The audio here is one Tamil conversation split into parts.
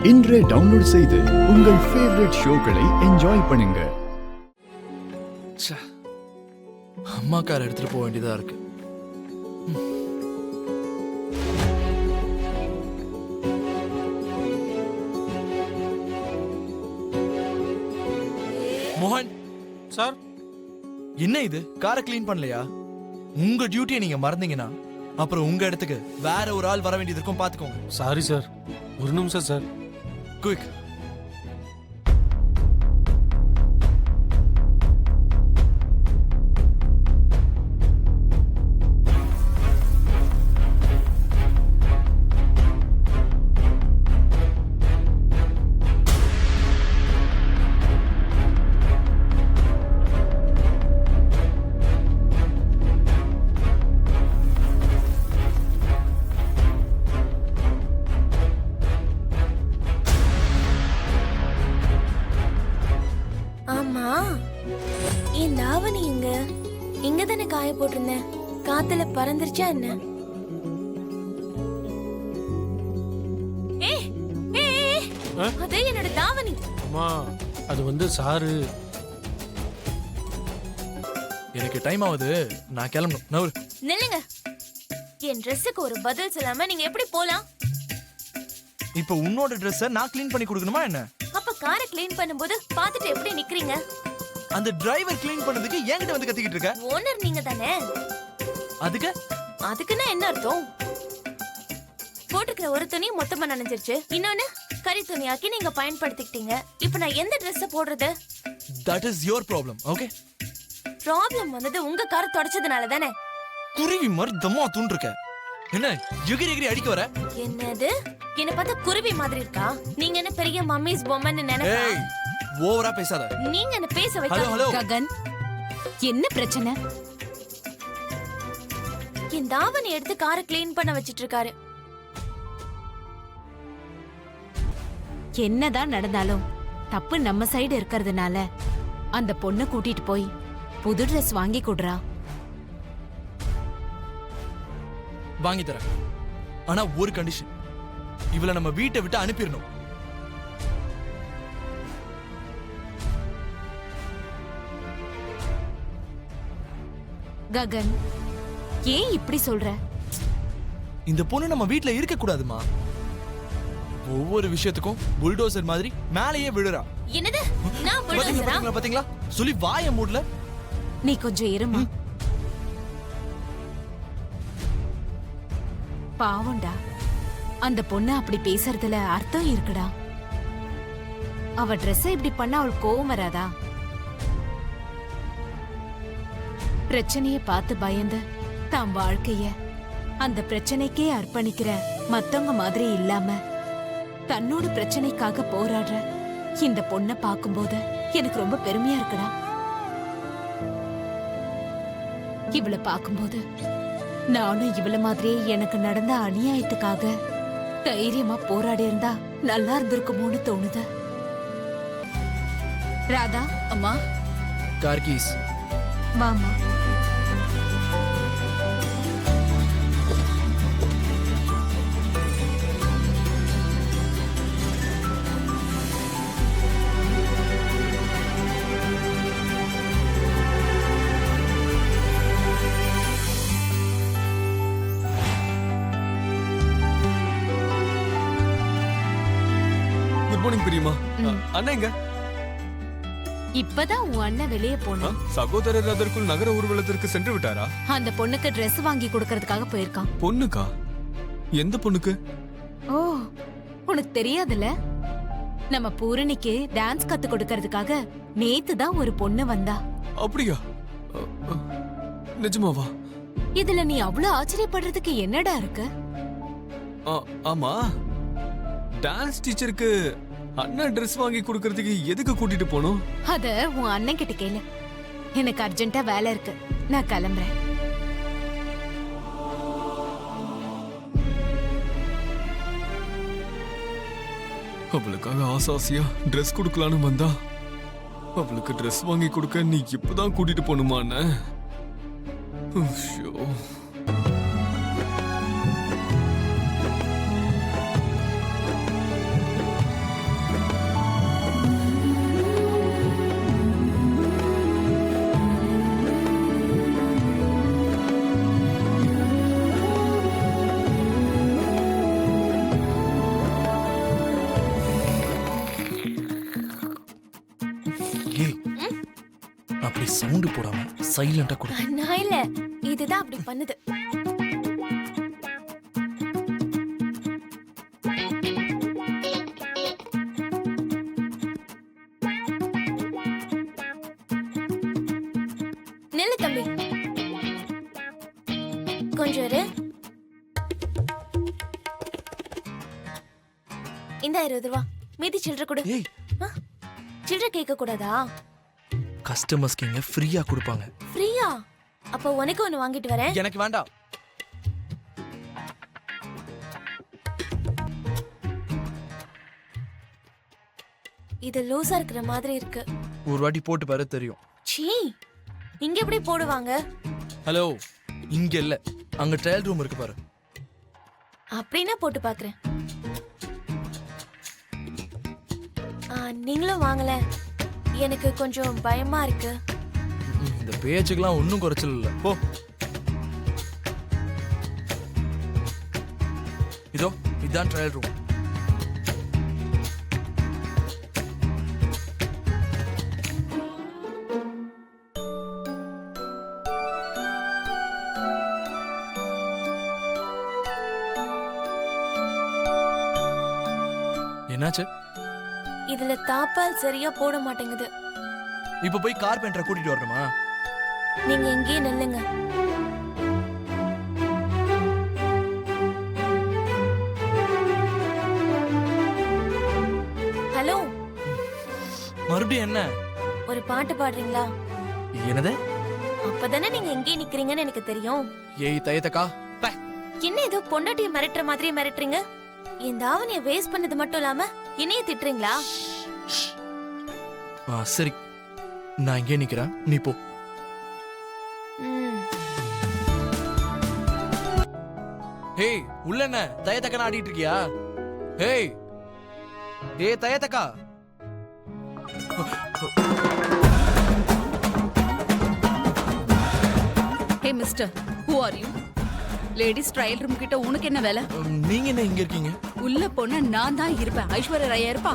இன்றே டவுன்லோட் செய்து உங்கள் ஃபேவரட் ஷோக்களை என்ஜாய் பண்ணுங்க. அம்மா கார் எடுத்துட்டு போக வேண்டியதா இருக்கு. மோகன் சார், என்ன இது? காரை கிளீன் பண்ணலையா? உங்க டியூட்டியை நீங்க மறந்தீங்கன்னா அப்புறம் உங்க இடத்துக்கு வேற ஒரு ஆள் வர வேண்டியது இருக்கும், பாத்துக்கோங்க. சாரி சார், ஒரு நிமிஷம் சார். குயிக். என் தாவணி இங்க தானே காய போட்டிருந்தேன். காத்துல பறந்துருச்சா என்ன? அதே என்னோட தாவணி. அம்மா, அது வந்து சாரு. எனக்கு டைம் ஆகுது, நான் கிளம்பணும். நவுரு. நில்லுங்க. என் ட்ரெஸ்ஸுக்கு ஒரு பதில் சொல்லாம நீங்க எப்படி போலாம்? இப்போ உன்னோட ட்ரெஸ்ஸை நான் க்ளீன் பண்ணி கொடுக்கணுமா என்ன? அப்ப காரை க்ளீன் பண்ணும்போது பாத்துட்டு எப்படி நிக்கிறீங்க? அந்த டிரைவர் க்ளீன் பண்ணதுக்கு என்கிட்ட வந்து கத்திக்கிட்டு இருக்க? ஓனர் நீங்க தானே. அதுக்குன்னா என்ன அர்த்தம்? போட்டுக்கிற ஒரு துணி மொத்தமா நனைஞ்சிருச்சு, இன்னொன்னு கறி துணியாக்கி நீங்க பயன்படுத்திக்கிட்டீங்க. இப்ப நான் எந்த ட்ரெஸ் போடுறது? That is your problem, okay? Problem வந்தது உங்க காரை தொடச்சதுனால தானே. குருவி மாதிரி தம்மா தூண்டிருக்க. என்ன எகிரி எகிரி அடிக்க வர? என்னது? என்ன பார்த்தா குருவி மாதிரி இருக்கா? நீங்க என்ன பெரிய மம்மிஸ் பொம்மைன்னு நினைச்சா? ஏய், ஓவரா பேசாத. நீங்க என்ன பேச வைக்க? ஹலோ ககன், என்ன பிரச்சனை? என் தாவணி எடுத்து காரை க்ளீன் பண்ண வச்சிட்டு இருக்காரு. என்னதான் நடந்தாலும் தப்பு நம்ம சைடு இருக்கிறதுனால அந்த பொண்ணை கூட்டிட்டு போய் புது ட்ரெஸ் வாங்கி கொடுறா. வாங்கி தரேன், ஆனா ஒரு கண்டிஷன். இவளை நம்ம வீட்டை விட்டு அனுப்பிடணும். ககன், ஏன் இப்படி சொல்ற? இந்த பொண்ணு நம்ம வீட்ல இருக்க கூடாதுமா. ஒவ்வொரு விஷயத்துக்கும் புல்டோசர் மாதிரி மேலேயே விழுறா. என்னது? நான் புல்டோசரா? பாத்தீங்களா? சொல்லி வாய மூடல. நீ கொஞ்சம் இருமா. பாவம்டா, அந்த பொண்ணு அப்படி பேசுறதுல அர்த்தம் இருக்குடா. அவ ட்ரெஸ் இப்படி பண்ண அவளுக்கு கோவம் வராதா? பிரச்சனைய பார்த்து பயந்து தான் வாழ்க்கைய அந்த பிரச்சனைக்கே அர்ப்பணிக்கிற மத்தவங்க மாதிரி இல்லாம தன்னோட பிரச்சனைக்காக போராடுற இந்த பொண்ணை பார்க்கும்போது எனக்கு ரொம்ப பெருமையா இருக்குடா. இவளை பார்க்கும்போது நானும் இவள மாதிரியே எனக்கு நடந்த அநியாயத்துக்காக தைரியமா போராடி இருந்தா நல்லா இருந்திருக்குமோன்னு தோணுது. ராதா அம்மா, கார்கீஸ் வாமா. குட் மார்னிங் பிரியமா. அண்ணா எங்க? இப்பதான் உன் அண்ணன் வெளியே போனா. சகோதரர் அதற்குள் நகர ஊர்வலத்திற்கு சென்று விட்டாரா? அந்த பொண்ணுக்கு Dress வாங்கி கொடுக்கறதுக்காக போயிருக்கான். பொண்ணுக்கா? எந்த பொண்ணுக்கு? ஓ, உனக்கு தெரியாதுல? நம்ம பூரணிக்கு டான்ஸ் கத்து கொடுக்கறதுக்காக நேத்து தான் ஒரு பொண்ணு வந்தா. அப்படியா? நிஜமாவா? இதுல நீ அவ்வளவு ஆச்சரியப்படுறதுக்கு என்னடா இருக்கு? ஆமா, டான்ஸ் டீச்சருக்கு அண்ணா ட்ரெஸ் வாங்கி கொடுக்கறதுக்கு எதுக்கு கூட்டிட்டு போனோம்? அத உன் அண்ணன் கிட்ட கேளு. எனக்கு அர்ஜென்ட்டா வேலை இருக்கு, நான் கிளம்புறேன். அவளுக்காக ஆசாசியா ட்ரெஸ் கொடுக்கலான்னு வந்தா அவளுக்கு ட்ரெஸ் வாங்கி கொடுக்க நீ இப்பதான் கூட்டிட்டு போனுமா? ஏய் அப்படி சவுண்ட் போடாம சைலண்டா கொடு. நான் இல்ல, இதுதான் அப்படி பண்ணுது. நில்லு தம்பி, கொஞ்சம் இரு. இந்த 20 ரூபா மீதி சில்லற கொடு. ஏய் சில்லற கேட்க கூடாதா? கஸ்டமர்ஸ்க்கு இங்க ஃப்ரீயா கொடுப்பாங்க. ஃப்ரீயா? அப்ப உனக்கு ஒன்னு வாங்கிட்டு வரேன். எனக்கு வேண்டாம். இது லூசா இருக்கிற மாதிரி இருக்கு. ஒரு வாட்டி போட்டு பாரு தெரியும். சீ, இங்க எப்படி போடுவாங்க? ஹலோ, இங்க இல்ல, அங்க ட்ரையல் ரூம் இருக்கு பாரு. அப்படின்னா போட்டு பாக்குறேன். நீங்களும் வாங்கல, எனக்கு கொஞ்சம் பயமா இருக்கு. இந்த பேச்சுக்கெல்லாம் ஒன்னும் குறைச்சல் இல்ல. போ. இதோ இதான் ட்ரையல் ரூம். என்னாச்சு? இதுல தாப்பால் சரியா போட மாட்டேங்குது. இப்ப போய் கார்பெண்டரை கூட்டிட்டு வரணுமா? நீங்க எங்கேயே நில்லுங்க. ஹலோ, மறுபடியும் என்ன? ஒரு பாட்டு பாடுறீங்களா? என்னது? அப்பதானே நீங்க எங்கேயே நிக்கிறீங்கன்னு எனக்கு தெரியும். ஏய் தயத்தக்கா, என்ன ஏதோ பொண்டாட்டிய மிரட்டுற மாதிரியே மிரட்டுறீங்க? என் தாவணிய வேஸ்ட் பண்ணது மட்டும் இல்லாம என்னைய திட்டுறீங்களா? சரி, நான் இங்கே நிக்கிறேன், நீ போ. ஹேய், உள்ள என்ன தயத்தக்கா ஆடிட்டு இருக்கியா? ஹேய் ஏய் தயத்தக்கா. Hey mister, who are you? Ladies trial room கிட்ட உனக்கு என்ன வேலை? நீங்க என்ன இங்க இருக்கீங்க? உள்ள போனா நான் தான் இருப்பேன். ஐஸ்வர்யா ராயா இருப்பா.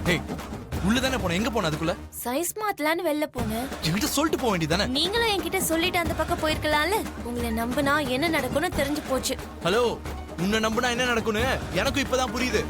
ஹேய், உள்ள தானே போன, எங்க போன அதுக்குள்ள? சைஸ் மாத்தலான்னு வெளில போனேன். என்கிட்ட சொல்லிட்டு போக வேண்டியதானே? நீங்களும் என்கிட்ட சொல்லிட்டு அந்த பக்கம் போயிருக்கலாம்ல. உங்களை நம்பினா என்ன நடக்கும்னு தெரிஞ்சு போச்சு. ஹலோ, உன்னை நம்பினா என்ன நடக்கும்னு எனக்கும் இப்பதான் புரியுது.